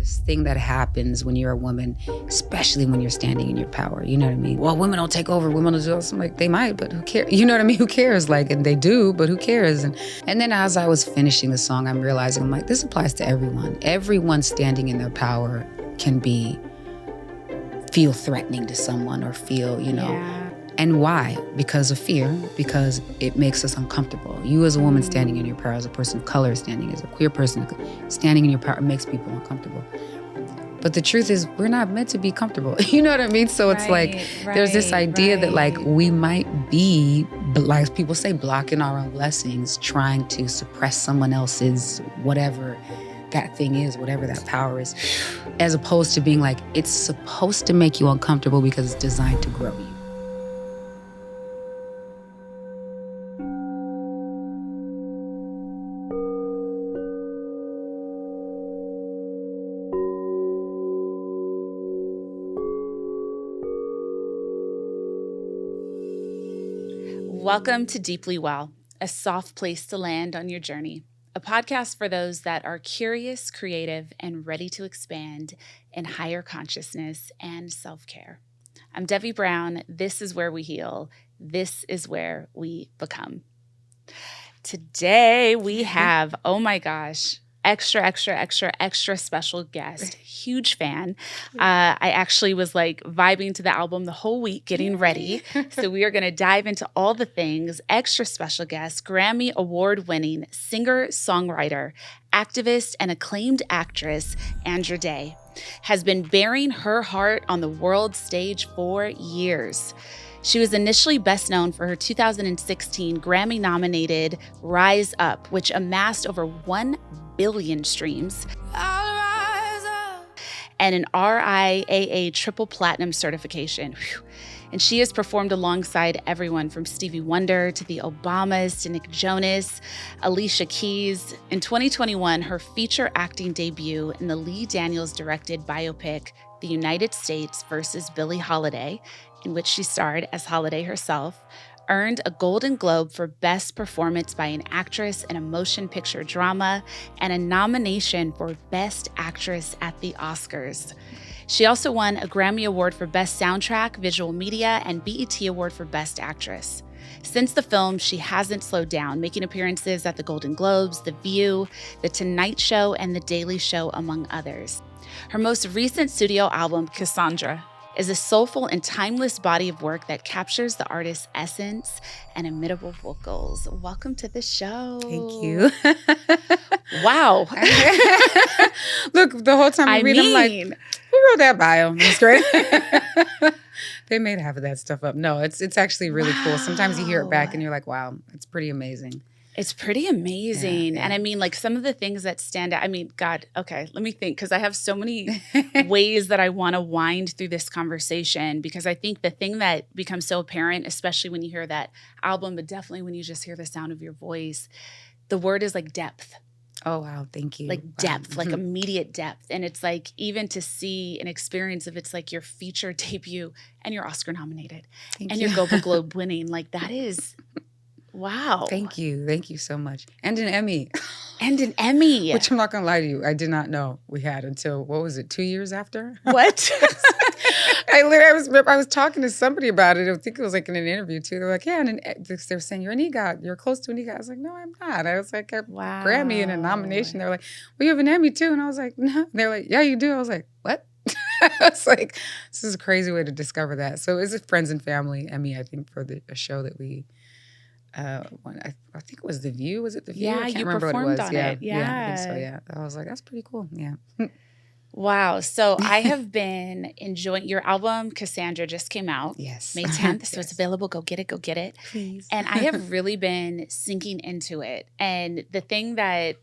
this thing that happens when you're a woman, especially when you're standing in your power. You know what I mean? Well, women don't take over. Women don't do this. I'm like, they might, but who cares? You know what I mean? Who cares? Like, and they do, but who cares? And then as I was finishing the song, I'm realizing, I'm like, this applies to everyone. Everyone standing in their power can feel threatening to someone or feel, Yeah. And why? Because of fear, because it makes us uncomfortable. You as a woman standing in your power, as a person of color standing, as a queer person standing in your power, makes people uncomfortable. But the truth is, we're not meant to be comfortable. You know what I mean? So it's there's this idea that like we might be, like people say, blocking our own blessings, trying to suppress someone else's whatever that thing is, whatever that power is, as opposed to being like, it's supposed to make you uncomfortable because it's designed to grow you. Welcome to Deeply Well, a soft place to land on your journey. A podcast for those that are curious, creative, and ready to expand in higher consciousness and self-care. I'm Devi Brown. This is where we heal. This is where we become. Today we have, oh my gosh, extra special guest. Huge fan. I actually was like vibing to the album the whole week, getting ready. So we are going to dive into all the things. Extra special guest, Grammy Award winning singer, songwriter, activist, and acclaimed actress, Andra Day, has been bearing her heart on the world stage for years. She was initially best known for her 2016 Grammy-nominated Rise Up, which amassed over 1 billion streams, and an RIAA triple platinum certification. Whew. And she has performed alongside everyone from Stevie Wonder to the Obamas to Nick Jonas, Alicia Keys. In 2021, her feature acting debut in the Lee Daniels-directed biopic, The United States vs. Billie Holiday, in which she starred as Holiday herself, earned a Golden Globe for Best Performance by an Actress in a Motion Picture Drama and a nomination for Best Actress at the Oscars. She also won a Grammy Award for Best Soundtrack, Visual Media, and BET Award for Best Actress. Since the film, she hasn't slowed down, making appearances at the Golden Globes, The View, The Tonight Show, and The Daily Show, among others. Her most recent studio album, Cassandra, is a soulful and timeless body of work that captures the artist's essence and imitable vocals. Welcome to the show. Thank you. Wow. Look, the whole time I'm like, who wrote that bio? I'm straight. They made half of that stuff up. No, it's actually really cool. Sometimes you hear it back and you're like, wow, it's pretty amazing. It's pretty amazing. Yeah. And I mean, like some of the things that stand out, I mean, God, okay, let me think, because I have so many ways that I want to wind through this conversation, because I think the thing that becomes so apparent, especially when you hear that album, but definitely when you just hear the sound of your voice, the word is like depth. Oh, wow. Thank you. Like depth, like immediate depth. And it's like, even to see an experience of it's like your feature debut and you're Oscar nominated and you're Golden Globe winning, like that is... Wow. Thank you. Thank you so much. And an Emmy. And an Emmy. Which I'm not going to lie to you, I did not know we had until, what was it, 2 years after? What? I was talking to somebody about it. I think it was like in an interview too. They're like, yeah, and they were saying, you're an EGOT. You're close to an EGOT. I was like, no, I'm not. I was like, a Grammy and a nomination. They were like, well, you have an Emmy too. And I was like, no. They're like, yeah, you do. I was like, what? I was like, this is a crazy way to discover that. So it's a friends and family Emmy, I think, for a show that we... I think it was The View. Was it The View? Yeah, I can't you remember performed what it was. on it. Yeah. I think so, yeah. I was like, that's pretty cool. Yeah. Wow. So I have been enjoying your album, Cassandra, just came out. Yes. May 10th. So it's available. Go get it. Go get it. Please. And I have really been sinking into it. And the thing that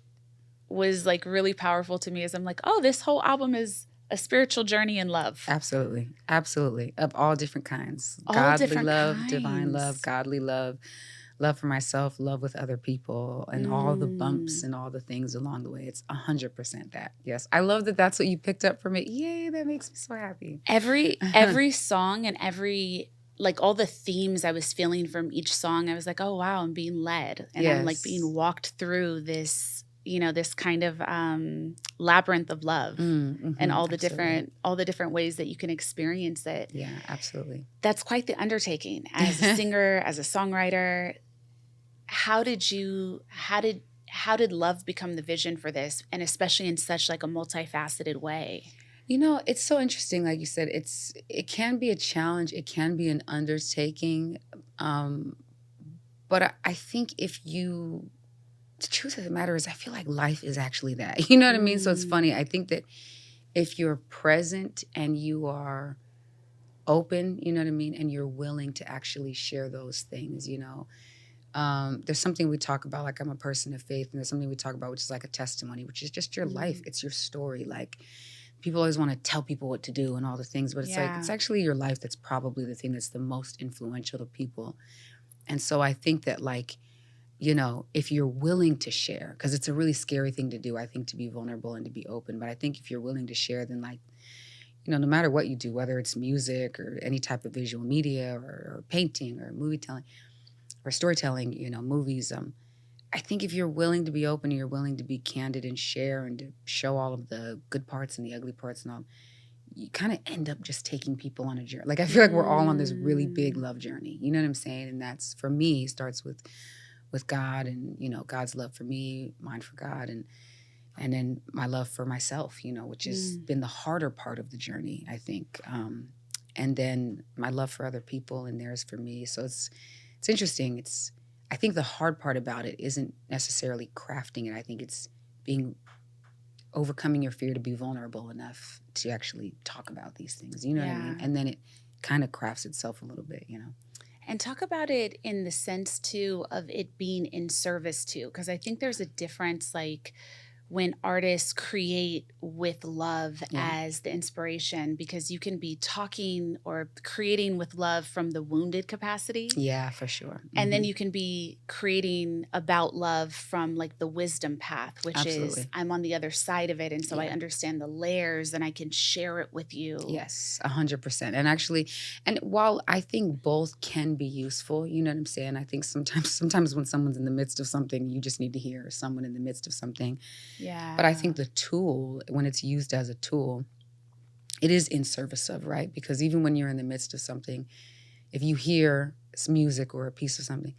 was like really powerful to me is I'm like, oh, this whole album is a spiritual journey in love. Absolutely. Absolutely. Of all different kinds. All godly different love, kinds. Divine love, godly love. Love for myself, love with other people, and all the bumps and all the things along the way. It's 100% that. Yes. I love that that's what you picked up from it. Yay, that makes me so happy. Every song and every, like all the themes I was feeling from each song, I was like, oh, wow, I'm being led. And I'm like being walked through this this kind of labyrinth of love and all the different ways that you can experience it. Yeah, absolutely. That's quite the undertaking as a singer, as a songwriter. How did love become the vision for this, and especially in such like a multifaceted way? It's so interesting. Like you said, it can be a challenge. It can be an undertaking. But I think the truth of the matter is I feel like life is actually that. You know what I mean? So it's funny. I think that if you're present and you are open, you know what I mean, and you're willing to actually share those things, there's something we talk about, like I'm a person of faith, and there's something we talk about which is like a testimony, which is just your life. It's your story. Like people always want to tell people what to do and all the things, but it's like it's actually your life that's probably the thing that's the most influential to people. And so I think that if you're willing to share, because it's a really scary thing to do, I think, to be vulnerable and to be open. But I think if you're willing to share, then no matter what you do, whether it's music or any type of visual media or painting or movie telling or storytelling, movies, I think if you're willing to be open and you're willing to be candid and share and to show all of the good parts and the ugly parts and all, you kind of end up just taking people on a journey. Like I feel like we're all on this really big love journey. You know what I'm saying? And that's, for me, starts with God and, God's love for me, mine for God, and then my love for myself, which has been the harder part of the journey, I think. And then my love for other people and theirs for me. So it's interesting. I think the hard part about it isn't necessarily crafting it. I think it's overcoming your fear to be vulnerable enough to actually talk about these things. You know what I mean? And then it kind of crafts itself a little bit, And talk about it in the sense, too, of it being in service, too, because I think there's a difference, like, when artists create with love as the inspiration, because you can be talking or creating with love from the wounded capacity. Yeah, for sure. And then you can be creating about love from like the wisdom path, which is I'm on the other side of it. And so I understand the layers and I can share it with you. Yes, 100%. And actually, and while I think both can be useful, you know what I'm saying? I think sometimes when someone's in the midst of something, you just need to hear someone in the midst of something. Yeah. But I think the tool, when it's used as a tool, it is in service of, right? Because even when you're in the midst of something, if you hear music or a piece of something,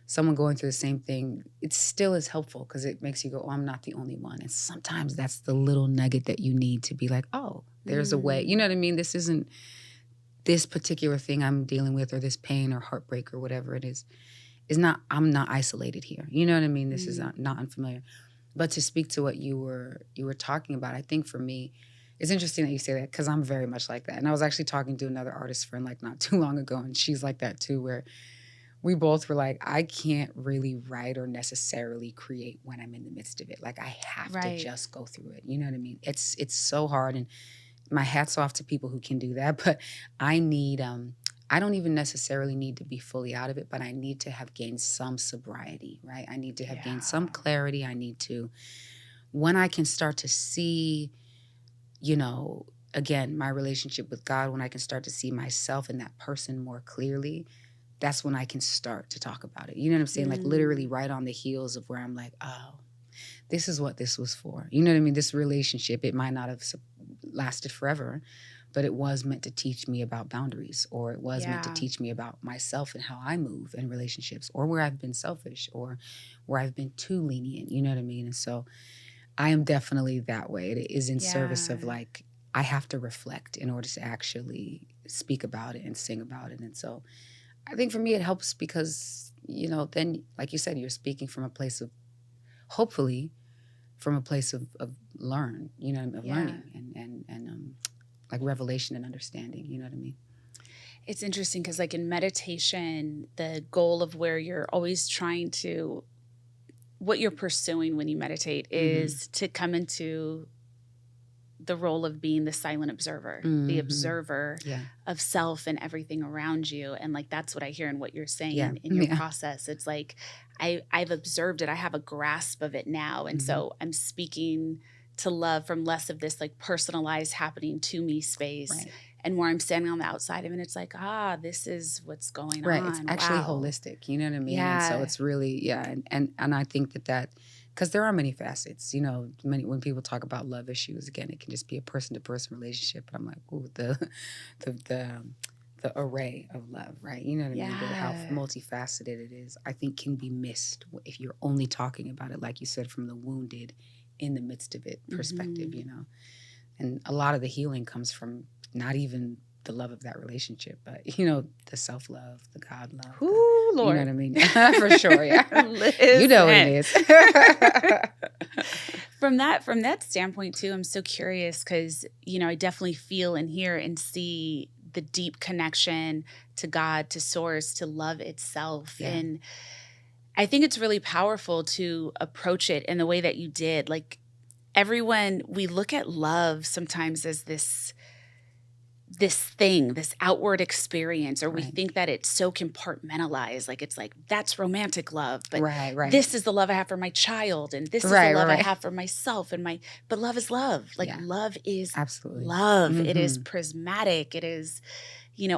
someone going through the same thing, it still is helpful because it makes you go, oh, I'm not the only one. And sometimes that's the little nugget that you need to be like, oh, there's a way. You know what I mean? This isn't this particular thing I'm dealing with or this pain or heartbreak or whatever it is not, I'm not isolated here. You know what I mean? This is not unfamiliar. But to speak to what you were talking about, I think for me, it's interesting that you say that because I'm very much like that. And I was actually talking to another artist friend like not too long ago, and she's like that too, where we both were like, I can't really write or necessarily create when I'm in the midst of it. Like I have to just go through it. You know what I mean? It's so hard, and my hat's off to people who can do that. But I need, I don't even necessarily need to be fully out of it, but I need to have gained some sobriety, right? I need to have gained some clarity. I need to, when I can start to see, you know, again, my relationship with God, when I can start to see myself and that person more clearly, that's when I can start to talk about it. You know what I'm saying? Like literally right on the heels of where I'm like, oh, this is what this was for. You know what I mean? This relationship, it might not have lasted forever, but it was meant to teach me about boundaries, or it was meant to teach me about myself and how I move in relationships, or where I've been selfish, or where I've been too lenient. You know what I mean? And so I am definitely that way. It is in service of like, I have to reflect in order to actually speak about it and sing about it. And so I think for me, it helps because, you know, then, like you said, you're speaking from a place of, hopefully, from a place of learning, and like revelation and understanding, you know what I mean? It's interesting because like in meditation, the goal of where you're always trying to, what you're pursuing when you meditate is to come into the role of being the silent observer, the observer of self and everything around you. And like, that's what I hear in what you're saying in your process. It's like, I've observed it. I have a grasp of it now. And so I'm speaking to love from less of this like personalized happening to me space and where I'm standing on the outside of it. And it's like, this is what's going on. It's actually holistic. You know what I mean? And so it's really, and I think that because there are many facets, many when people talk about love issues, again, it can just be a person to person relationship. But I'm like, ooh, the array of love, right? You know what I mean? How Yeah. multifaceted it is, I think can be missed if you're only talking about it, like you said, from the wounded in the midst of it perspective, And a lot of the healing comes from not even the love of that relationship, but the self-love, the God love. Ooh, Lord. You know what I mean? For sure, yeah. Listen. You know what it is. From that standpoint too, I'm so curious because, I definitely feel and hear and see the deep connection to God, to source, to love itself. Yeah. And I think it's really powerful to approach it in the way that you did. Like everyone, we look at love sometimes as this thing, this outward experience, or we Right. think that it's so compartmentalized. Like it's like, that's romantic love, but Right. this is the love I have for my child, and this is the love I have for myself, but love is love. Like love is absolutely love. It is prismatic. It is,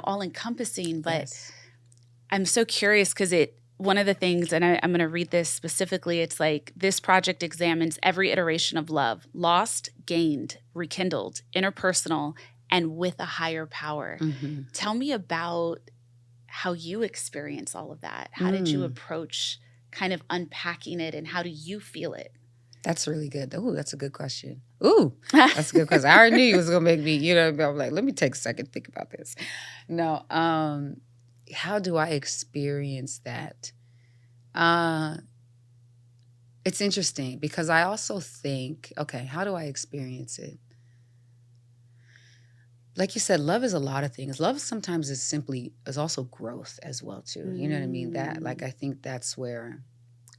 all encompassing. But I'm so curious because one of the things, and I'm going to read this specifically, it's like, this project examines every iteration of love, lost, gained, rekindled, interpersonal, and with a higher power. Tell me about how you experience all of that. How did you approach kind of unpacking it, and how do you feel it? That's really good. Ooh, that's a good question. Ooh, that's a good question. I already knew you was going to make me, I'm like, let me take a second to think about this. No, how do I experience that? It's interesting because I also think, okay, how do I experience it? Like you said, love is a lot of things. Love sometimes is also growth as well too. You know what I mean? That, like, I think that's where,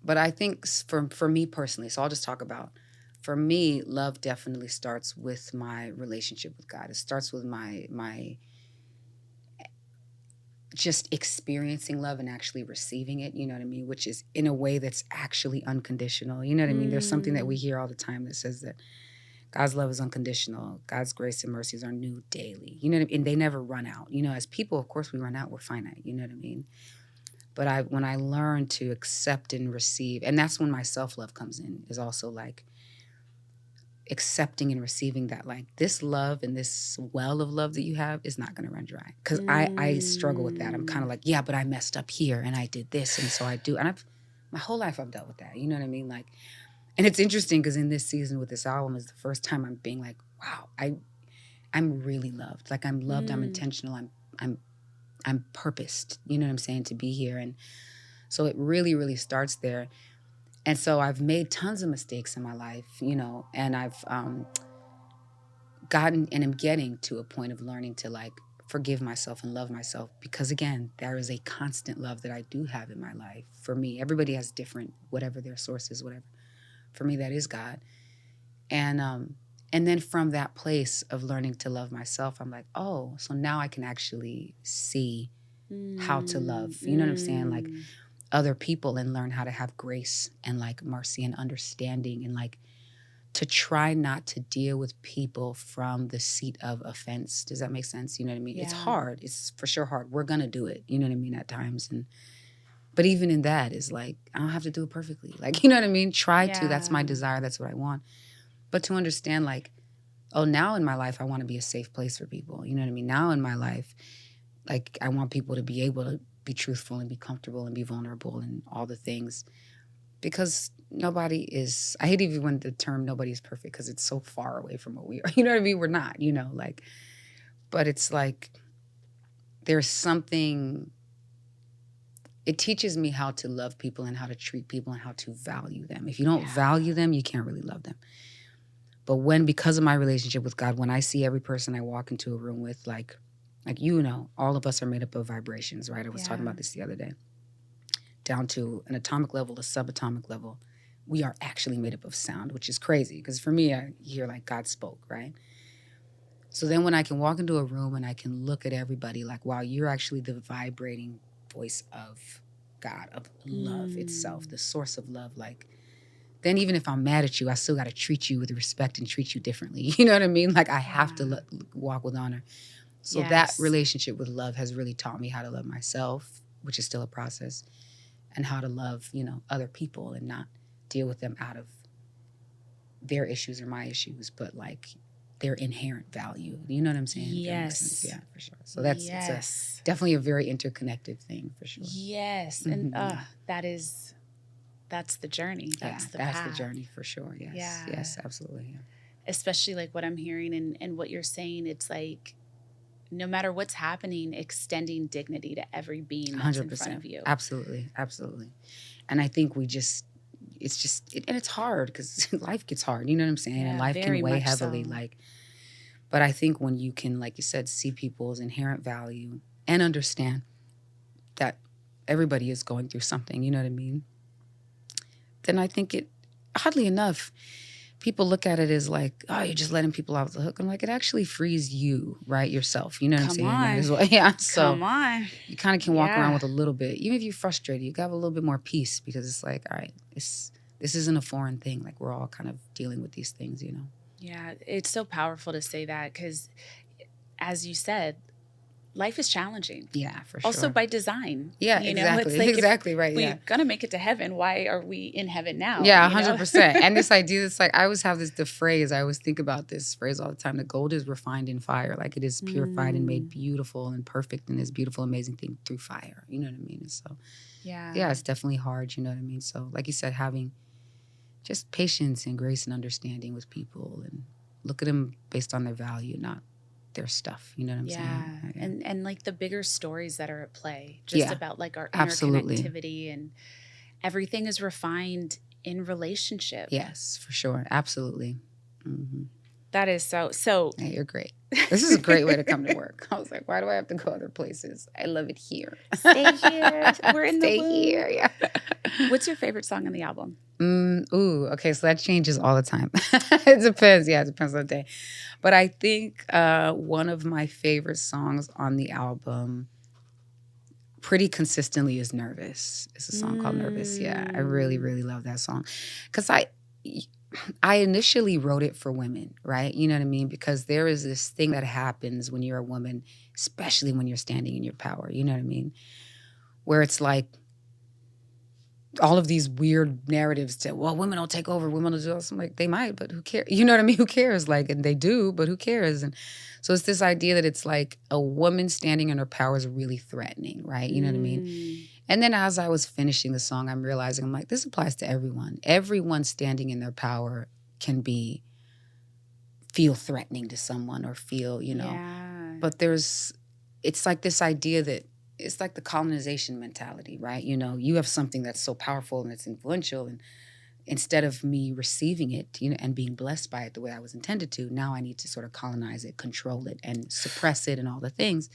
but I think for me personally, so I'll just talk about, for me, love definitely starts with my relationship with God. It starts with my just experiencing love and actually receiving it, you know what I mean? Which is in a way that's actually unconditional. You know what I mean? There's something that we hear all the time that says that God's love is unconditional. God's grace and mercies are new daily. You know what I mean? And they never run out. As people, of course, we run out. We're finite. You know what I mean? But when I learn to accept and receive, and that's when my self-love comes in, is also like accepting and receiving that, like, this love and this well of love that you have is not going to run dry. Because I struggle with that. I'm kind of like, yeah, but I messed up here and I did this. And so I do. And my whole life I've dealt with that. You know what I mean? Like, and it's interesting because in this season with this album is the first time I'm being like, wow, I'm really loved. Like, I'm loved. I'm intentional. I'm purposed. You know what I'm saying? To be here. And so it really, really starts there. And so I've made tons of mistakes in my life, and I've gotten and am getting to a point of learning to, like, forgive myself and love myself, because again, there is a constant love that I do have in my life. For me, everybody has different, whatever their source is, whatever. For me, that is God. And then from that place of learning to love myself, I'm like, oh, so now I can actually see how to love, you know what I'm saying? Like, other people, and learn how to have grace and, like, mercy and understanding, and, like, to try not to deal with people from the seat of offense. Does that make sense? You know what I mean? Yeah. It's hard. It's for sure hard. We're going to do it. You know what I mean? At times. But even in that is like, I don't have to do it perfectly. Like, you know what I mean? Try to. That's my desire. That's what I want. But to understand, like, oh, now in my life, I want to be a safe place for people. You know what I mean? Now in my life, like, I want people to be able to be truthful and be comfortable and be vulnerable and all the things. Because nobody is, I hate even when the term nobody is perfect, because it's so far away from what we are. You know what I mean? We're not, like, but it's like, there's something, it teaches me how to love people and how to treat people and how to value them. If you don't value them, you can't really love them. But because of my relationship with God, when I see every person I walk into a room with, like, all of us are made up of vibrations, right? I was talking about this the other day. Down to an atomic level, a subatomic level, we are actually made up of sound, which is crazy. Because for me, I hear like God spoke, right? So then when I can walk into a room and I can look at everybody like, wow, you're actually the vibrating voice of God, of love itself, the source of love. Like, then even if I'm mad at you, I still got to treat you with respect and treat you differently. You know what I mean? Like, I have to walk with honor. So that relationship with love has really taught me how to love myself, which is still a process, and how to love, other people, and not deal with them out of their issues or my issues, but like their inherent value. You know what I'm saying? Yes. Yeah, for sure. So that's yes. definitely a very interconnected thing for sure. Yes. And that's the journey. That's the path. The journey for sure. Yes. Yeah. Yes, absolutely. Yeah. Especially like what I'm hearing and what you're saying, it's like no matter what's happening, extending dignity to every being that's 100%. in front of you. Absolutely. Absolutely. And I think and it's hard because life gets hard, you know what I'm saying? Yeah, and life can weigh heavily. So. But I think when you can, like you said, see people's inherent value and understand that everybody is going through something, you know what I mean? Then I think oddly enough, people look at it as like, oh, you're just letting people off the hook. I'm like, it actually frees you, right? Yourself. You know what I'm saying? On. Yeah. So come on. You kind of can walk around with a little bit, even if you're frustrated, you have a little bit more peace because it's like, all right, this isn't a foreign thing. Like we're all kind of dealing with these things, you know? Yeah. It's so powerful to say that because as you said, life is challenging. Yeah, for sure. Also by design. Yeah, you know? exactly. It's like exactly right. We're going to make it to heaven. Why are we in heaven now? Yeah, 100%. And this idea, it's like, I always have the phrase, I always think about this phrase all the time, the gold is refined in fire. Like it is purified and made beautiful and perfect in this beautiful, amazing thing through fire. You know what I mean? And so, yeah, it's definitely hard. You know what I mean? So like you said, having just patience and grace and understanding with people and look at them based on their value, not their stuff, you know what I'm saying? Yeah. And like the bigger stories that are at play, just about like our interconnectivity and everything is refined in relationship. Yes, for sure. Absolutely. Mm-hmm. That is so. Hey, you're great. This is a great way to come to work. I was like, why do I have to go other places? I love it here. Stay here. We're in the Stay here. Yeah. What's your favorite song on the album? Okay, so that changes all the time. It depends. Yeah, it depends on the day. But I think one of my favorite songs on the album pretty consistently is Nervous. It's a song called Nervous. Yeah, I really, really love that song. Because I initially wrote it for women, right? You know what I mean? Because there is this thing that happens when you're a woman, especially when you're standing in your power, you know what I mean? Where it's like, all of these weird narratives to, well, women don't take over, women don't do this. I'm like, they might, but who cares? You know what I mean? Who cares? Like, and they do, but who cares? And so it's this idea that it's like a woman standing in her power is really threatening, right? You know what I mean? And then as I was finishing the song, I'm realizing, I'm like, this applies to everyone. Everyone standing in their power can feel threatening to someone or feel, you know. Yeah. But it's like this idea that, it's like the colonization mentality, right? You know, you have something that's so powerful and it's influential, and instead of me receiving it, you know, and being blessed by it the way I was intended to, now I need to sort of colonize it, control it, and suppress it and all the things.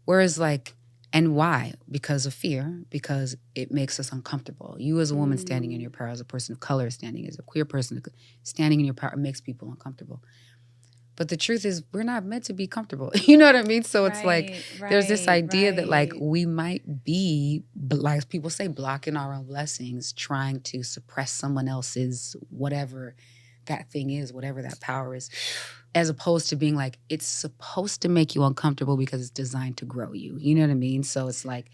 Whereas like, and why? Because of fear, because it makes us uncomfortable. You as a woman standing in your power, as a person of color standing, as a queer person standing in your power, it makes people uncomfortable. But the truth is, we're not meant to be comfortable. You know what I mean? So it's there's this idea that like we might be, like people say, blocking our own blessings, trying to suppress someone else's whatever that thing is, whatever that power is, as opposed to being like, it's supposed to make you uncomfortable because it's designed to grow you. You know what I mean? So it's like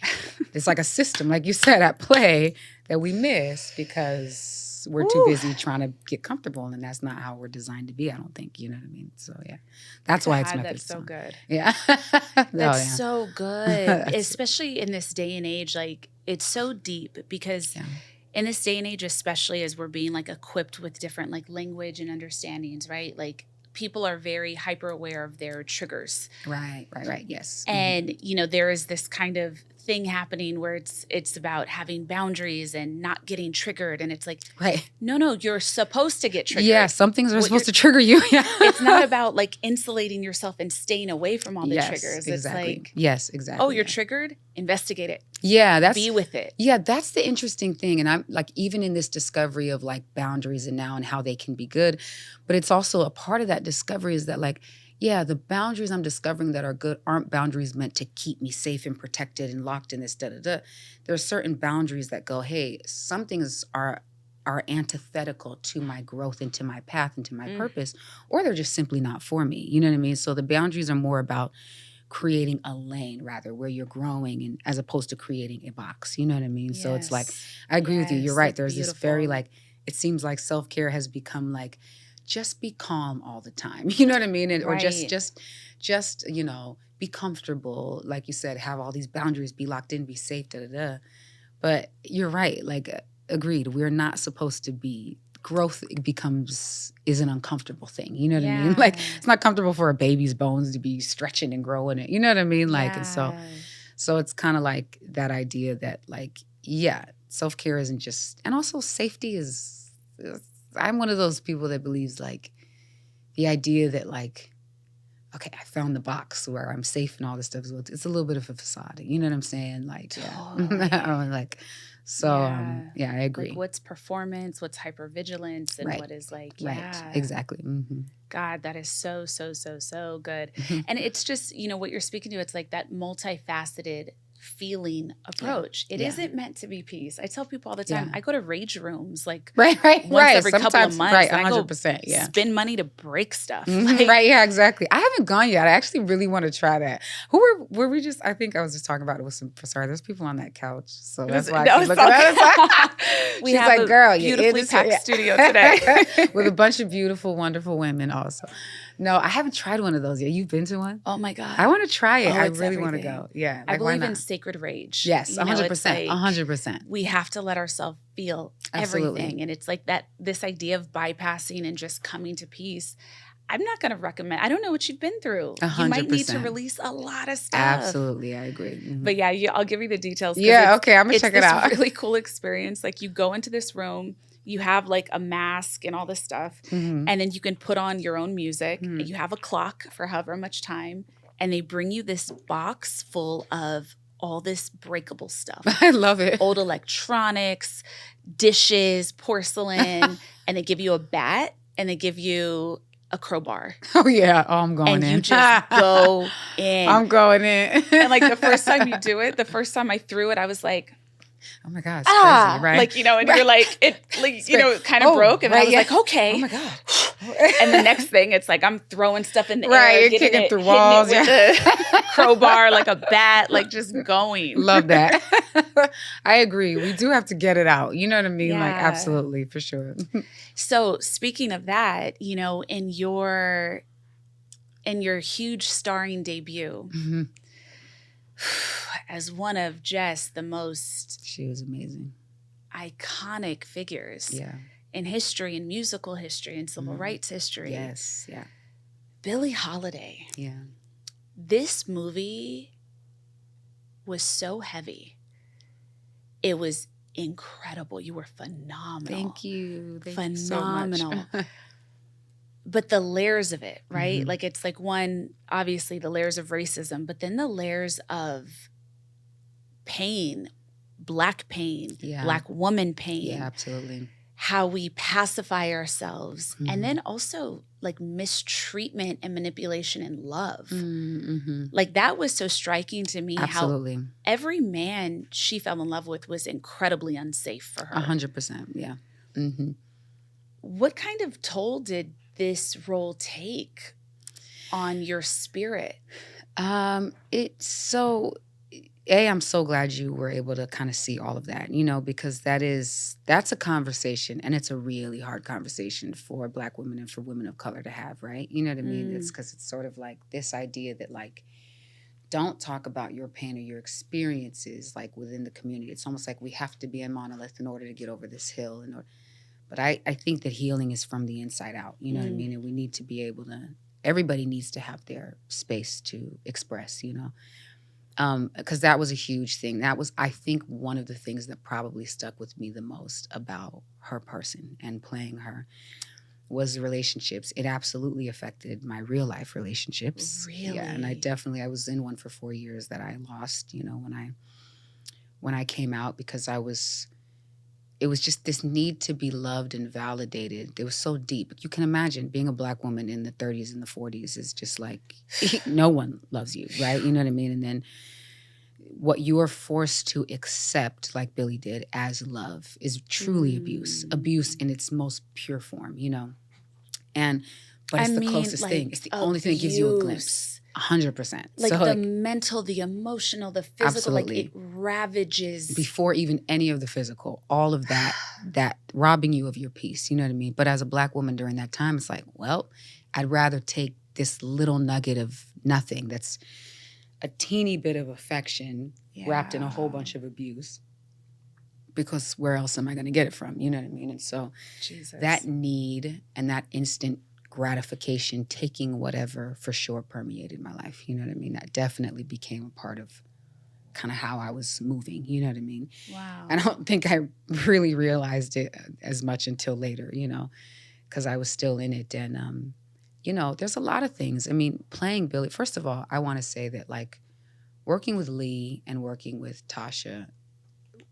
a system, like you said, at play that we miss because we're too busy trying to get comfortable, and that's not how we're designed to be, I don't think. You know what I mean? So yeah, that's why it's my favorite song. That's so good. Yeah. That's so good. Especially in this day and age, like it's so deep because in this day and age, especially as we're being like equipped with different like language and understandings, right? Like people are very hyper aware of their triggers. Right. Yes. And, you know, there is this kind of thing happening where it's about having boundaries and not getting triggered. And it's like, no, you're supposed to get triggered. Yeah, some things are supposed to trigger you. Yeah. It's not about like insulating yourself and staying away from all the triggers. Exactly. It's like, yes, exactly. Oh, you're triggered? Investigate it. Yeah, be with it. Yeah, that's the interesting thing. And I'm like, even in this discovery of like boundaries and how they can be good, but it's also a part of that discovery is that like, yeah, the boundaries I'm discovering that are good aren't boundaries meant to keep me safe and protected and locked in this da-da-da. There are certain boundaries that go, hey, some things are antithetical to my growth and to my path and to my purpose, or they're just simply not for me. You know what I mean? So the boundaries are more about creating a lane rather where you're growing, and as opposed to creating a box. You know what I mean? So it's like, I agree with you. You're right. There's this very like, it seems like self-care has become like, just be calm all the time. You know what I mean? Or just, you know, be comfortable. Like you said, have all these boundaries, be locked in, be safe, da, da, da. But you're right. Like, agreed. We're not supposed to be, growth is an uncomfortable thing. You know what I mean? Like, it's not comfortable for a baby's bones to be stretching and growing it. You know what I mean? Like, and so it's kind of like that idea that like, yeah, self-care isn't just, and also safety is, I'm one of those people that believes like the idea that like, okay, I found the box where I'm safe and all this stuff. It's a little bit of a facade. You know what I'm saying? Like, yeah. Like, so, I agree. Like what's performance, what's hypervigilance, and what is like, Right, exactly. Mm-hmm. God, that is so, so, so, so good. And it's just, you know, what you're speaking to, it's like that multifaceted feeling approach. It isn't meant to be peace. I tell people all the time, I go to rage rooms like once every couple of months. Right, 100%. I go spend money to break stuff. Like, right, yeah, exactly. I haven't gone yet. I actually really want to try that. Were we just, I think I was just talking about it with some, sorry, there's people on that couch. So that's why I keep looking at us. We have like, girl, beautifully packed studio today. With a bunch of beautiful, wonderful women also. No, I haven't tried one of those yet. You've been to one? Oh my God. I want to try it. I really want to go. Yeah. Like, I believe in sacred rage. Yes, 100%. 100%. We have to let ourselves feel everything. And it's like that, this idea of bypassing and just coming to peace. I'm not going to recommend, I don't know what you've been through. 100%. You might need to release a lot of stuff. Absolutely. I agree. Mm-hmm. But yeah, I'll give you the details. Yeah, okay. I'm going to check it out. It's a really cool experience. Like you go into this room, you have like a mask and all this stuff, and then you can put on your own music. You have a clock for however much time, and they bring you this box full of all this breakable stuff. I love it. Old electronics, dishes, porcelain, and they give you a bat and they give you a crowbar. Oh yeah. Oh, I'm going in. And you just go in. I'm going in. And like the first time you do it, the first time I threw it, I was like, oh my God, it's crazy, right? Like, you know, and you're like, it, like, you know, it kind of broke. And I was like, okay. Oh my God. And the next thing, it's like, I'm throwing stuff in the air. Right, you're kicking through walls. With a crowbar, like a bat, like just going. Love that. I agree. We do have to get it out. You know what I mean? Like, absolutely, for sure. So speaking of that, you know, in your huge starring debut, as one of just the most, she was amazing, iconic figures in history, in musical history, in civil rights history. Yes, yeah. Billie Holiday. Yeah. This movie was so heavy. It was incredible. You were phenomenal. Thank you. Thank you so much. But the layers of it, right? Like it's like one, obviously the layers of racism, but then the layers of pain, Black pain, Black woman pain. Yeah, absolutely. How we pacify ourselves. And then also like mistreatment and manipulation in love. Like that was so striking to me. Absolutely. How every man she fell in love with was incredibly unsafe for her. 100%, yeah. What kind of toll did this role take on your spirit? It's so, I'm so glad you were able to kind of see all of that, you know, because that's a conversation, and it's a really hard conversation for Black women and for women of color to have, right? You know what I mean? It's because it's sort of like this idea that like, don't talk about your pain or your experiences like within the community. It's almost like we have to be a monolith in order to get over this hill. But I think that healing is from the inside out, you know what I mean? And we need to be able to, everybody needs to have their space to express, you know? Because that was a huge thing. That was, I think, one of the things that probably stuck with me the most about her person and playing her was the relationships. It absolutely affected my real life relationships. Really? Yeah, and I was in one for 4 years that I lost, you know, when I came out, because it was just this need to be loved and validated. It was so deep. You can imagine being a Black woman in the 30s and the 40s is just like, no one loves you, right? You know what I mean? And then what you are forced to accept, like Billie did, as love is truly abuse in its most pure form, you know? But it's the closest thing. It's the only thing that gives you a glimpse. 100%. Like so the mental, the emotional, the physical, absolutely. like it ravages. Before even any of the physical, all of that, that robbing you of your peace, you know what I mean? But as a Black woman during that time, it's like, well, I'd rather take this little nugget of nothing that's a teeny bit of affection wrapped in a whole bunch of abuse, because where else am I going to get it from? You know what I mean? And so that need and that instant gratification, taking whatever, for sure permeated my life. You know what I mean? That definitely became a part of kind of how I was moving. You know what I mean? Wow. And I don't think I really realized it as much until later, you know, because I was still in it. And, you know, there's a lot of things. I mean, playing Billie, first of all, I want to say that like working with Lee and working with Tasha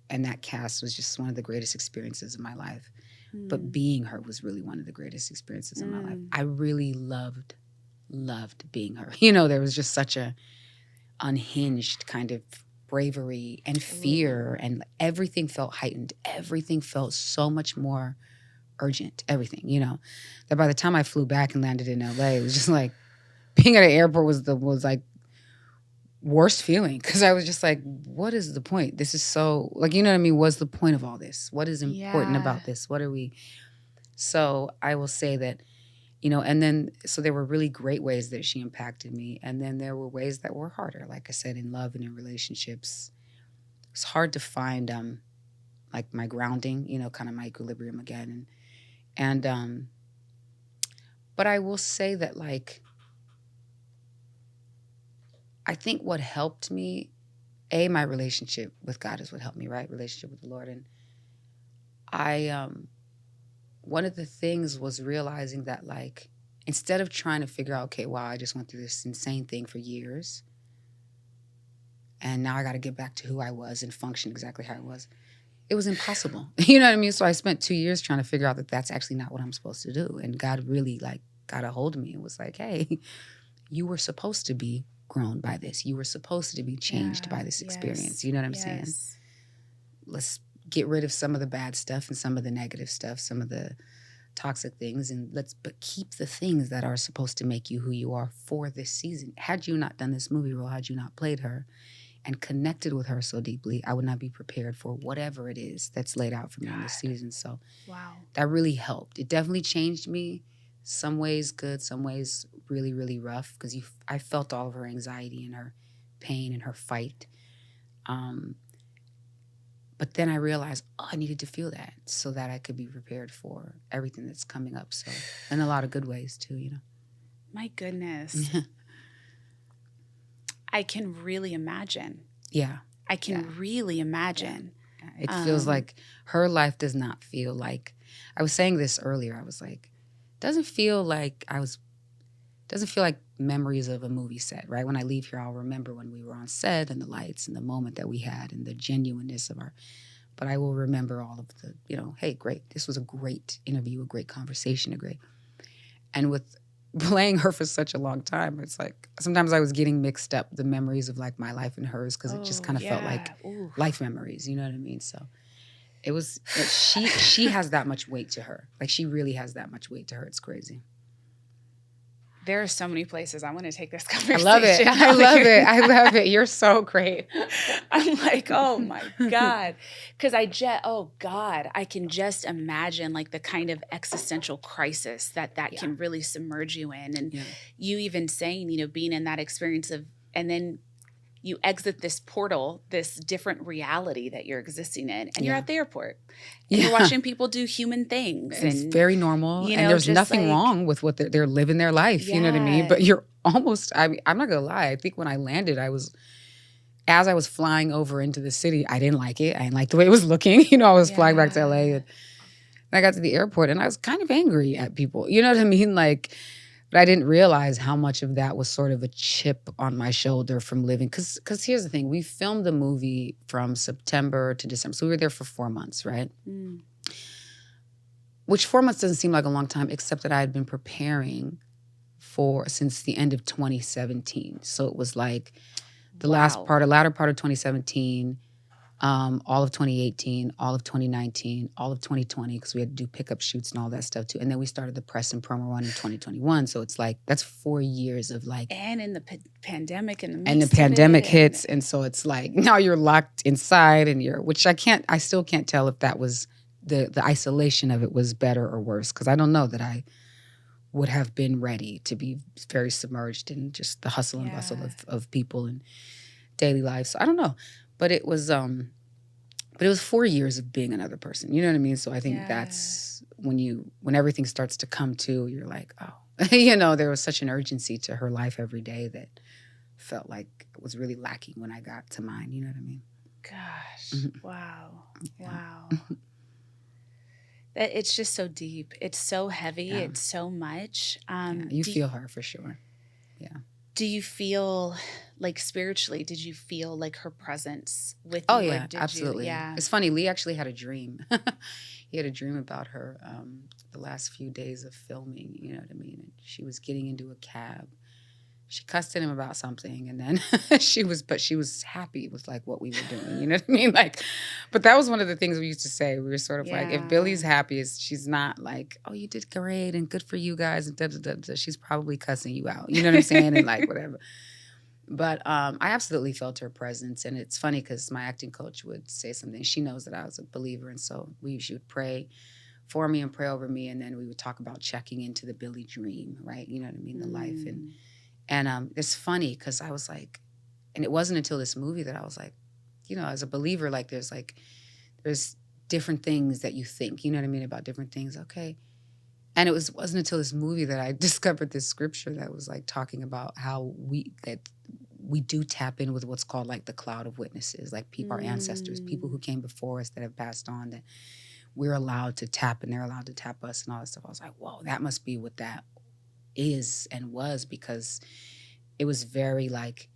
and that cast was just one of the greatest experiences of my life. But being her was really one of the greatest experiences in my life. I really loved being her. You know, there was just such a unhinged kind of bravery and fear, and everything felt heightened. Everything felt so much more urgent, everything, you know, that by the time I flew back and landed in LA, it was just like being at an airport was like worst feeling, because I was just like, what is the point? This is so, like, you know what I mean? What's the point of all this? What is important about this? What are we? So I will say that, you know, and then, so there were really great ways that she impacted me. And then there were ways that were harder. Like I said, in love and in relationships, it's hard to find like my grounding, you know, kind of my equilibrium again. And but I will say that, like, I think what helped me, my relationship with God is what helped me, right? Relationship with the Lord. And I, one of the things was realizing that, like, instead of trying to figure out, okay, wow, I just went through this insane thing for years, and now I got to get back to who I was and function exactly how I was. It was impossible. You know what I mean? So I spent 2 years trying to figure out that that's actually not what I'm supposed to do. And God really, like, got a hold of me and was like, hey, you were supposed to be grown by this. You were supposed to be changed by this experience. You know what I'm saying? Let's get rid of some of the bad stuff and some of the negative stuff, some of the toxic things, and but keep the things that are supposed to make you who you are for this season. Had you not done this movie role, had you not played her and connected with her so deeply, I would not be prepared for whatever it is that's laid out for me in this season. So that really helped. It definitely changed me. Some ways good, some ways really, really rough, because I felt all of her anxiety and her pain and her fight. But then I realized, I needed to feel that so that I could be prepared for everything that's coming up. So, in a lot of good ways too, you know. My goodness. I can really imagine. Yeah. I can really imagine. Yeah. It feels like her life does not feel like, I was saying this earlier, I was like, doesn't feel like memories of a movie set, right? When I leave here, I'll remember when we were on set and the lights and the moment that we had and the genuineness of but I will remember all of the, you know, hey, great. This was a great interview, a great conversation, and with playing her for such a long time, it's like, sometimes I was getting mixed up, the memories of like my life and hers, because it just kind of felt like life memories, you know what I mean? So it was, she has that much weight to her. Like, she really has that much weight to her. It's crazy. There are so many places I want to take this conversation. I love it. I love it. You're so great. I'm like, oh my God. Because I can just imagine like the kind of existential crisis that can really submerge you in. And you even saying, you know, being in that experience and then you exit this portal, this different reality that you're existing in, and you're at the airport. And you're watching people do human things. And it's very normal. You know, and there's nothing wrong with what they're living their life. You know what I mean? But you're almost, I'm not going to lie. I think when I landed, as I was flying over into the city, I didn't like it. I didn't like the way it was looking. You know, I was flying back to LA and I got to the airport and I was kind of angry at people. You know what I mean? Like, but I didn't realize how much of that was sort of a chip on my shoulder from living. Because here's the thing. We filmed the movie from September to December. So we were there for 4 months, right? Which 4 months doesn't seem like a long time, except that I had been preparing since the end of 2017. So it was like the latter part of 2017, all of 2018, all of 2019, all of 2020, because we had to do pickup shoots and all that stuff too. And then we started the press and promo run in 2021. So it's like, that's 4 years of like. And in the pandemic in the midst And the pandemic hits. And so it's like, now you're locked inside and which I still can't tell if that was the isolation of it was better or worse. Because I don't know that I would have been ready to be very submerged in just the hustle and bustle of people and daily life. So I don't know. But it was 4 years of being another person. You know what I mean? So I think that's when everything starts to come to, you're like, oh, there was such an urgency to her life every day that felt like it was really lacking when I got to mine. You know what I mean? Gosh. Mm-hmm. Wow. Yeah. Wow. It's just so deep. It's so heavy. Yeah. It's so much. You feel her for sure. Yeah. Do you feel like spiritually, did you feel like her presence with you? Oh, yeah, absolutely. Yeah. It's funny. Lee actually had a dream. He had a dream about her the last few days of filming, you know what I mean? And she was getting into a cab. She cussed at him about something, and then she was happy with like what we were doing, you know what I mean? Like, but that was one of the things we used to say. We were sort of like, if Billie's happy, she's not like, oh, you did great and good for you guys, and da da da da. She's probably cussing you out, you know what I'm saying? And like whatever. But I absolutely felt her presence, and it's funny because my acting coach would say something. She knows that I was a believer, and so she would pray for me and pray over me, and then we would talk about checking into the Billie dream, right? You know what I mean? The life and it's funny because I was like, and it wasn't until this movie that I was like, as a believer, like there's different things that you think, you know what I mean, about different things. Okay. And it wasn't until this movie that I discovered this scripture that was like talking about how we do tap in with what's called like the cloud of witnesses, like people, our ancestors, people who came before us that have passed on, that we're allowed to tap and they're allowed to tap us and all that stuff. I was like, whoa, that must be what that is and was, because it was very like,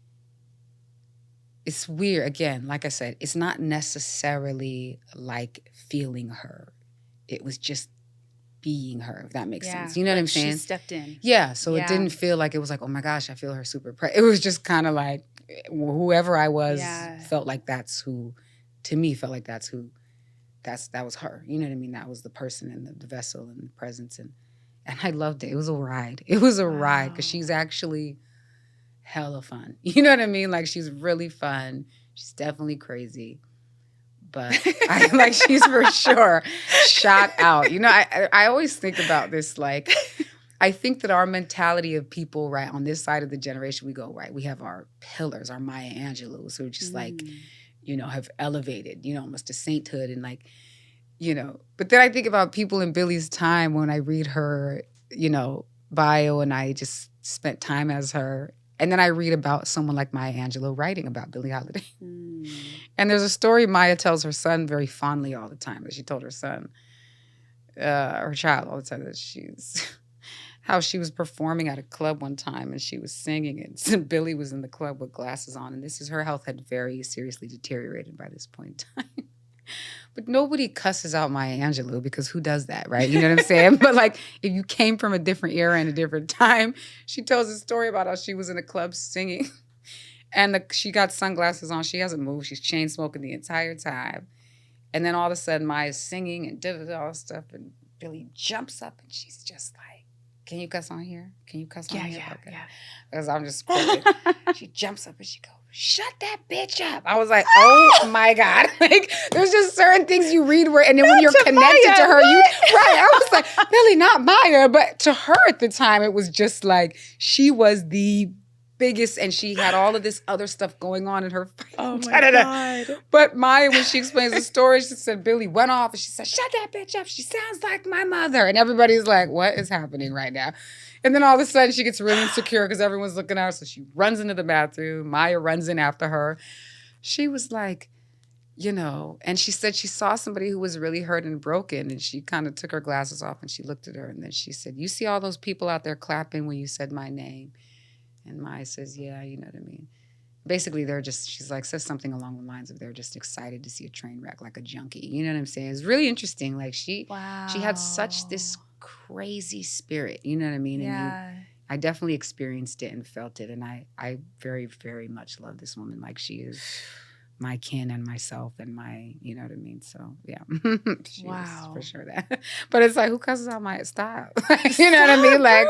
it's weird. Again, like I said, it's not necessarily like feeling her. It was just being her, if that makes sense. You know what I'm saying? She stepped in. Yeah. So it didn't feel like it was like, oh my gosh, I feel her super It was just kind of like whoever I was felt like that's who, to me, felt like that's who, that was her. You know what I mean? That was the person and the vessel and the presence. And I loved it. It was a ride. It was a ride because she's actually hella fun. You know what I mean? Like, she's really fun. She's definitely crazy. But she's for sure shot out. I always think about this, like, I think that our mentality of people, right, on this side of the generation, we go, right, we have our pillars, our Maya Angelos, who are just like, have elevated, almost to sainthood and like, but then I think about people in Billie's time when I read her, bio, and I just spent time as her. And then I read about someone like Maya Angelou writing about Billie Holiday. And there's a story Maya tells her son very fondly all the time, that she told her son, her child all the time, that how she was performing at a club one time and she was singing and Billie was in the club with glasses on. And her health had very seriously deteriorated by this point in time. But nobody cusses out Maya Angelou, because who does that, right? You know what I'm saying? But like, if you came from a different era and a different time, she tells a story about how she was in a club singing and she got sunglasses on. She hasn't moved. She's chain smoking the entire time. And then all of a sudden Maya's singing and all this stuff. And Billie jumps up and she's just like, can you cuss on here? Can you cuss on here? Yeah. Because I'm just quoting. She jumps up and she goes, shut that bitch up. I was like, oh my God. Like, there's just certain things you read where, and then when you're connected to her, right. I was like, Billie, not Maya. But to her at the time, it was just like, she was the biggest, and she had all of this other stuff going on in her. Oh my God. But Maya, when she explains the story, she said, Billie went off and she said, shut that bitch up. She sounds like my mother. And everybody's like, what is happening right now? And then all of a sudden she gets really insecure because everyone's looking at her. So she runs into the bathroom. Maya runs in after her. She was like, and she said she saw somebody who was really hurt and broken. And she kind of took her glasses off and she looked at her. And then she said, you see all those people out there clapping when you said my name? And Maya says, yeah, you know what I mean? Basically, she's like, says something along the lines of they're just excited to see a train wreck like a junkie. You know what I'm saying? It's really interesting. Like, she had such this crazy spirit. You know what I mean? Yeah. And I definitely experienced it and felt it. And I very, very much love this woman. Like, she is my kin and myself and my, you know what I mean? So yeah, she is for sure that. But it's like, who cusses out my style? You know what I mean? Like,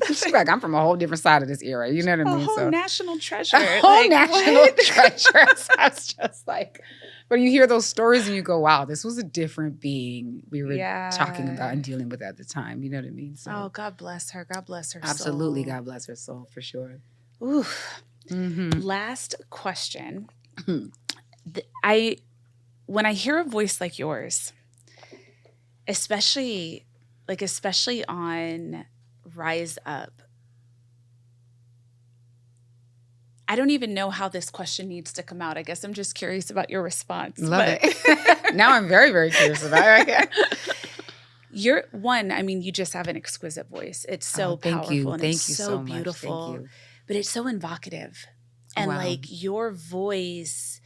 she's like, I'm from a whole different side of this era. You know what I mean? A whole So national treasure. a whole national treasure. So I was just like, but you hear those stories and you go, wow, this was a different being we were talking about and dealing with at the time. You know what I mean? So, oh, God bless her. God bless her absolutely, soul. God bless her soul for sure. Ooh. Mm-hmm. Last question. When I hear a voice like yours, especially on Rise Up, I don't even know how this question needs to come out. I guess I'm just curious about your response. Love it. Now I'm very, very curious about it. You're one, I mean, you just have an exquisite voice. It's so powerful and it's so beautiful. Thank you. But it's so evocative. And like your voice,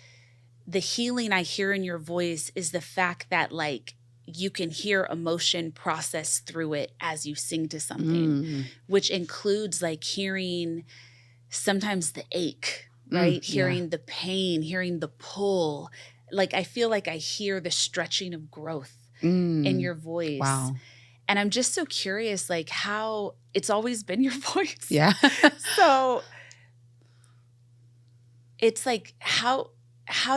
the healing I hear in your voice is the fact that like you can hear emotion process through it as you sing to something, which includes like hearing sometimes the ache, right? Hearing the pain, hearing the pull. Like I feel like I hear the stretching of growth in your voice. Wow. And I'm just so curious, like how it's always been your voice. Yeah. So it's like, how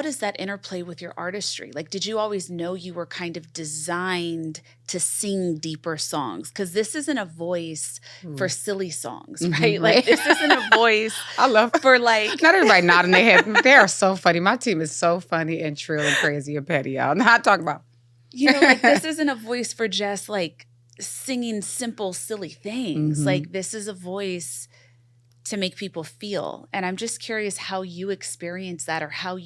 does that interplay with your artistry? Like, did you always know you were kind of designed to sing deeper songs? Because this isn't a voice for silly songs, right? Like, this isn't a voice I love for like... Not everybody nodding their head. They are so funny. My team is so funny and trill and crazy and petty, y'all. Not talking about... You know, like, this isn't a voice for just, like, singing simple, silly things. Like, this is a voice to make people feel. And I'm just curious how you experience that, or how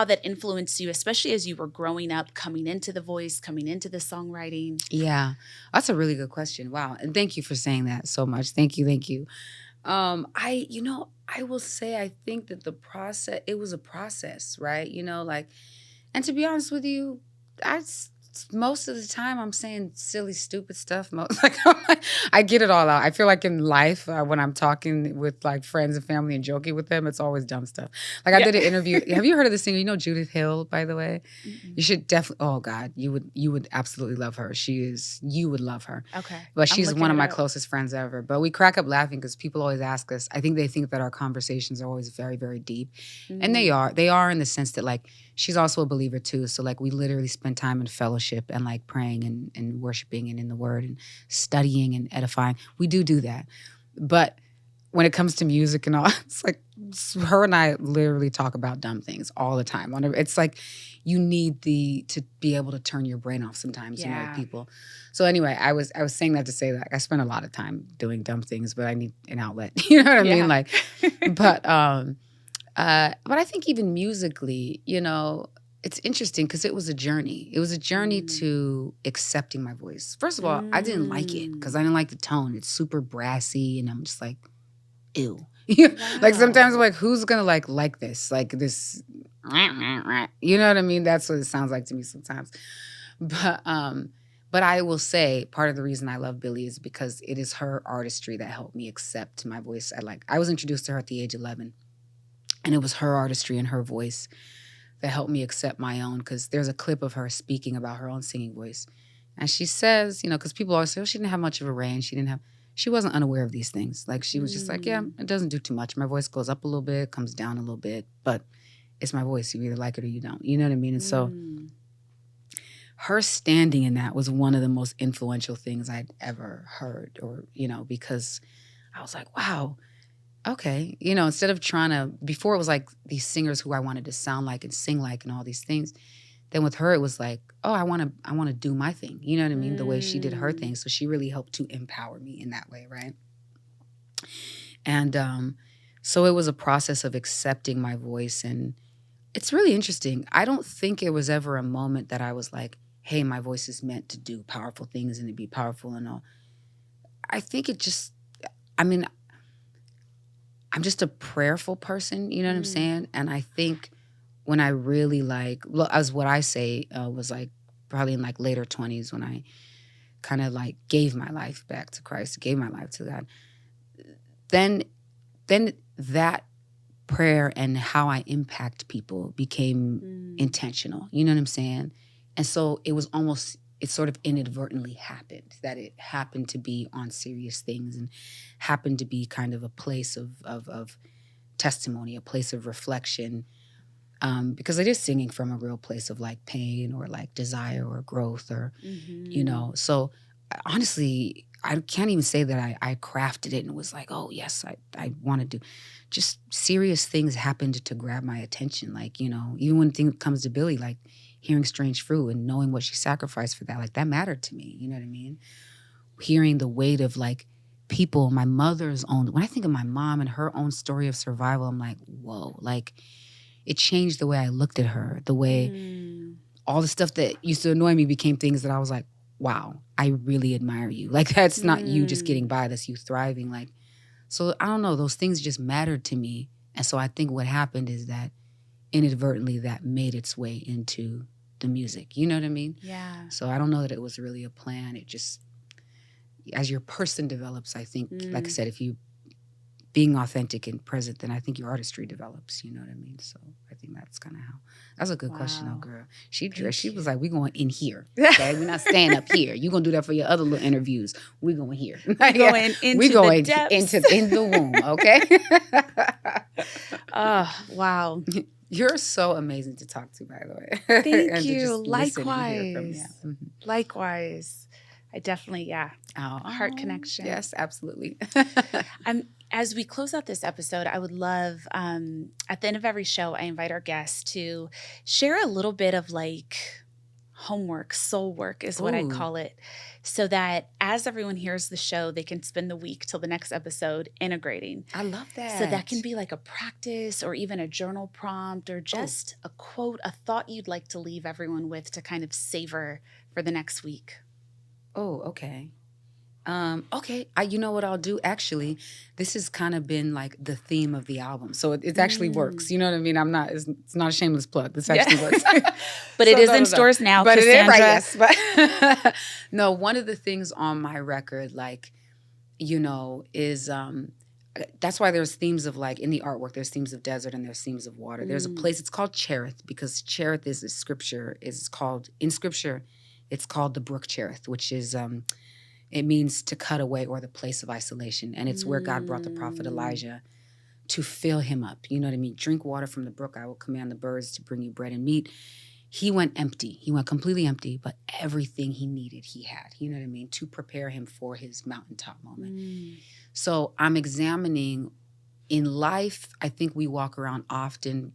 that influenced you, especially as you were growing up, coming into the voice, coming into the songwriting. Yeah, that's a really good question. Wow. And thank you for saying that so much. Thank you. I will say, I think that it was a process, right? You know, like, and to be honest with you, most of the time I'm saying silly, stupid stuff. I get it all out. I feel like in life, when I'm talking with like friends and family and joking with them, it's always dumb stuff. Like I did an interview. Have you heard of this singer? You know Judith Hill, by the way? Mm-hmm. You should definitely. Oh God, you would absolutely love her. You would love her. Okay. But she's one of my closest friends ever. But we crack up laughing because people always ask us. I think they think that our conversations are always very, very deep, and they are. They are in the sense that like she's also a believer too. So like we literally spend time in fellowship and like praying and worshiping and in the word and studying and edifying. We do that. But when it comes to music and all, it's like her and I literally talk about dumb things all the time. It's like you need to be able to turn your brain off sometimes, you know, with people. So anyway, I was saying that to say that I spend a lot of time doing dumb things, but I need an outlet. You know what I mean? Like, but I think even musically, you know, it's interesting because it was a journey. It was a journey to accepting my voice. First of all, I didn't like it because I didn't like the tone. It's super brassy, and I'm just like, ew. Like sometimes I'm like, who's gonna like this? Like this, you know what I mean? That's what it sounds like to me sometimes. But I will say part of the reason I love Billie is because it is her artistry that helped me accept my voice. I was introduced to her at the age of 11, and it was her artistry and her voice that helped me accept my own, because there's a clip of her speaking about her own singing voice. And she says, you know, because people always say, oh, she didn't have much of a range. She wasn't unaware of these things. Like she was just like, yeah, it doesn't do too much. My voice goes up a little bit, comes down a little bit, but it's my voice. You either like it or you don't. You know what I mean? And so her standing in that was one of the most influential things I'd ever heard, or, you know, because I was like, wow, okay, you know, instead of trying to, before it was like these singers who I wanted to sound like and sing like and all these things. Then with her, it was like, oh, I want to do my thing. You know what I mean? The way she did her thing. So she really helped to empower me in that way, right? And so it was a process of accepting my voice. And it's really interesting. I don't think it was ever a moment that I was like, hey, my voice is meant to do powerful things and to be powerful and all. I think it just, I mean, I'm just a prayerful person, you know what I'm saying? And I think when I really as what I say was like probably in like later 20s when I kind of like gave my life back to Christ, gave my life to God, then that prayer and how I impact people became intentional. You know what I'm saying? And so it was almost, it sort of inadvertently happened that it happened to be on serious things and happened to be kind of a place of testimony, a place of reflection. Because it is singing from a real place of like pain or like desire or growth or, you know. So honestly, I can't even say that I crafted it and was like, oh, yes, I want to do. Just serious things happened to grab my attention. Like, you know, even when it comes to Billie, like hearing Strange Fruit and knowing what she sacrificed for that, like that mattered to me. You know what I mean? Hearing the weight of like people, my mother's own, when I think of my mom and her own story of survival, I'm like, whoa, like it changed the way I looked at her, the way all the stuff that used to annoy me became things that I was like, wow, I really admire you. Like that's not you just getting by, that's you thriving. Like, so I don't know, those things just mattered to me. And so I think what happened is that inadvertently that made its way into the music. You know what I mean? Yeah. So I don't know that it was really a plan. It just, as your person develops, I think, like I said, if you being authentic and present, then I think your artistry develops. You know what I mean? So I think that's kind of how. That's a good question, though, girl. She was like, "We going in here, okay? We're not staying up here. You gonna do that for your other little interviews. We going here. We going into the depths. in the womb, okay?" Oh, wow. You're so amazing to talk to, by the way. Thank you. Likewise. Likewise. I definitely, heart connection. Yes, absolutely. As we close out this episode, I would love, at the end of every show, I invite our guests to share a little bit of like homework, soul work is what I call it, so that as everyone hears the show, they can spend the week till the next episode integrating. I love that. So that can be like a practice or even a journal prompt or just a quote, a thought you'd like to leave everyone with to kind of savor for the next week. Oh, okay. Okay. You know what I'll do? Actually, this has kind of been like the theme of the album. So it actually works. You know what I mean? It's not a shameless plug. This actually works. But so, it is in stores now, but Cassandra. It is, right, yes. But no, one of the things on my record, like, you know, is, that's why there's themes of like, in the artwork, there's themes of desert and there's themes of water. There's a place, it's called Cherith, because Cherith is in scripture, it's called the brook Cherith, which is, it means to cut away or the place of isolation. And it's where God brought the prophet Elijah to fill him up. You know what I mean? Drink water from the brook. I will command the birds to bring you bread and meat. He went empty. He went completely empty, but everything he needed, he had. You know what I mean? To prepare him for his mountaintop moment. So I'm examining in life, I think we walk around often,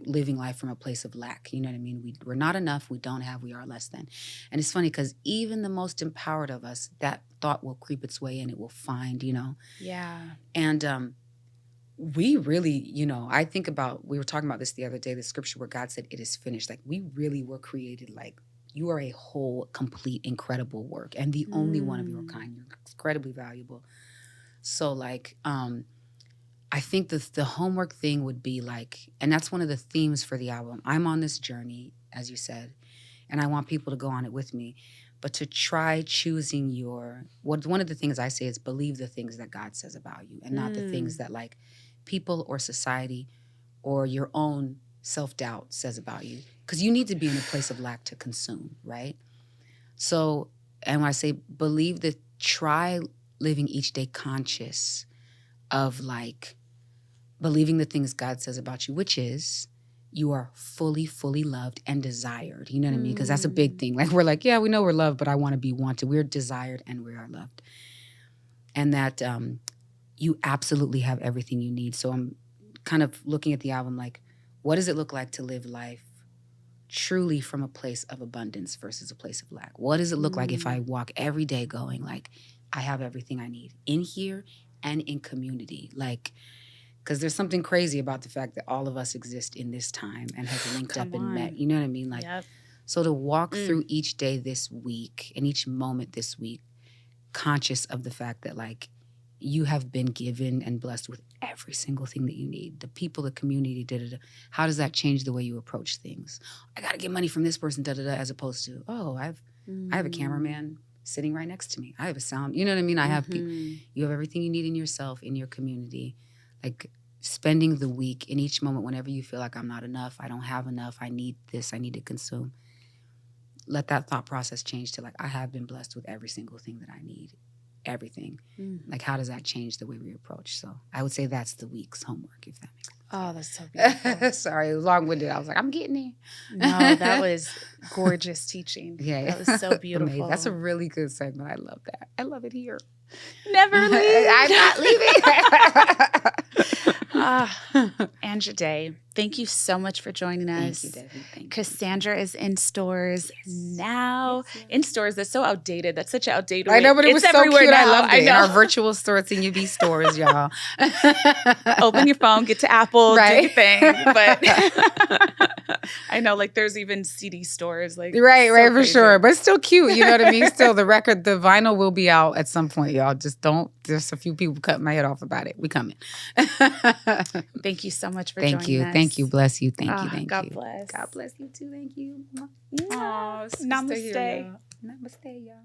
living life from a place of lack. You know what I mean? We're not enough. We don't have. We are less than. And it's funny because even the most empowered of us, that thought will creep its way in. It will find, you know. Yeah. And we really, you know, I think about, we were talking about this the other day, the scripture where God said, "It is finished." Like we really were created like, you are a whole, complete, incredible work and the only one of your kind. You're incredibly valuable. So like, I think the homework thing would be like, and that's one of the themes for the album. I'm on this journey, as you said, and I want people to go on it with me. But to try choosing one of the things I say is believe the things that God says about you and not the things that like people or society or your own self-doubt says about you. Because you need to be in a place of lack to consume, right? So, and when I say believe that, try living each day conscious of like believing the things God says about you, which is you are fully, fully loved and desired. You know what I mean? Because that's a big thing. Like we're like, yeah, we know we're loved, but I want to be wanted. We're desired and we are loved. And that you absolutely have everything you need. So I'm kind of looking at the album like, what does it look like to live life truly from a place of abundance versus a place of lack? What does it look like if I walk every day going like, I have everything I need in here and in community? Like, because there's something crazy about the fact that all of us exist in this time and have linked up and met. You know what I mean? Like, so to walk through each day this week and each moment this week, conscious of the fact that like you have been given and blessed with every single thing that you need. The people, the community, da-da-da. How does that change the way you approach things? I got to get money from this person, da-da-da, as opposed to, oh, I have a cameraman sitting right next to me. I have a sound. You know what I mean? I have you have everything you need in yourself, in your community. Like spending the week in each moment, whenever you feel like I'm not enough, I don't have enough, I need this, I need to consume. Let that thought process change to like, I have been blessed with every single thing that I need. Everything. Like, how does that change the way we approach? So I would say that's the week's homework, if that makes sense. Oh, that's so beautiful. Sorry, long-winded. I was like, I'm getting there. No, that was gorgeous teaching. Yeah. That was so beautiful. Amazing. That's a really good segment. I love that. I love it here. Never leave. I'm not leaving. Andra Day, thank you so much for joining us. Thank you, Devi. Thank you. Cassandra is in stores now. Yes. In stores, that's so outdated. That's such an outdated I know, but it was so cute. Now. I loved it. In our virtual stores and UB stores, y'all. Open your phone, get to Apple, right? Do your thing. But I know, like, there's even CD stores. Like, right, so for crazy. sure. But it's still cute. You know what I mean? Still, the vinyl will be out at some point, y'all. Just don't. There's a few people cutting my head off about it. We coming. Thank you so much for joining us. Thank you. Bless you. Thank you. Thank God you. bless. God bless you too. Thank you. Namaste. Namaste, y'all.